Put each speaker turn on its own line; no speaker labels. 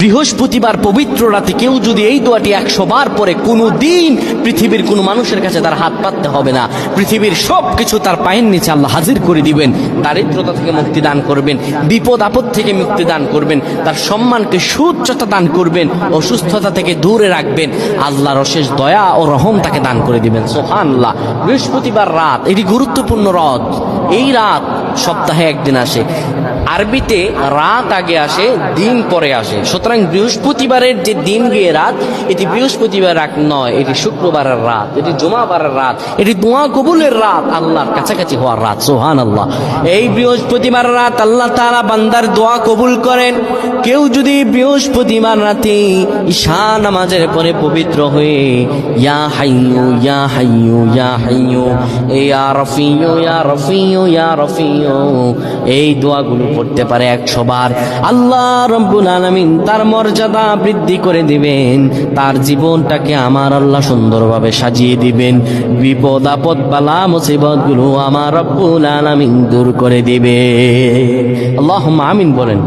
বৃহস্পতিবার পবিত্র রাতে কেউ যদি এই দোয়াটি 100 বার পরে, কোনো দিন পৃথিবীর কোনো মানুষের কাছে তার হাত পাততে হবে না। পৃথিবীর সব কিছু তার পায়ের নিচে আল্লাহ হাজির করে দিবেন। দারিদ্রতা থেকে মুক্তি দান করবেন, বিপদ আপদ থেকে মুক্তি দান করবেন, তার সম্মানকে সুউচ্চতা দান করবেন, অসুস্থতা থেকে দূরে রাখবেন। আল্লাহর অশেষ দয়া ও রহম তাকে দান করে দিবেন। সুবহানাল্লাহ। বৃহস্পতিবার রাত এটি গুরুত্বপূর্ণ রাত। এই রাত সপ্তাহে একদিন আসে। আরবিতে রাত আগে আসে, দিন পরে আসে। সুতরাং বৃহস্পতিবারের যে দিন গিয়ে রাত, এটি বৃহস্পতিবার রাত নয়, এটি শুক্রবারের রাত, এটি জুমাবারের রাত, এটি দোয়া কবুলের রাত, আল্লাহর কাছাকাছি হওয়ার রাত। সুবহানাল্লাহ। এই বৃহস্পতিবার রাত আল্লাহ তাআলা বান্দার দোয়া কবুল করেন। কেউ যদি বৃহস্পতিবার রাতে ঈশা নামাজের পরে পবিত্র হয়ে ইয়া হাইয়ু ইয়া হাইয়ু ইয়া হাইয়ু ইয়া রফিয়ু ইয়া রফিয়ু ইয়া রফিয়ু এই দোয়াগুলো পড়তে পারে 100 বার, আল্লাহ রব্বুল আলামিন তার মর্যাদা বৃদ্ধি করে দিবেন। তার জীবনটাকে আমার আল্লাহ সুন্দরভাবে সাজিয়ে দিবেন। বিপদ আপদ বালা মুসিবত গুলো আমার রব্বুল আলামিন দূর করে দিবে। আল্লাহুম্মা আমিন বলেন।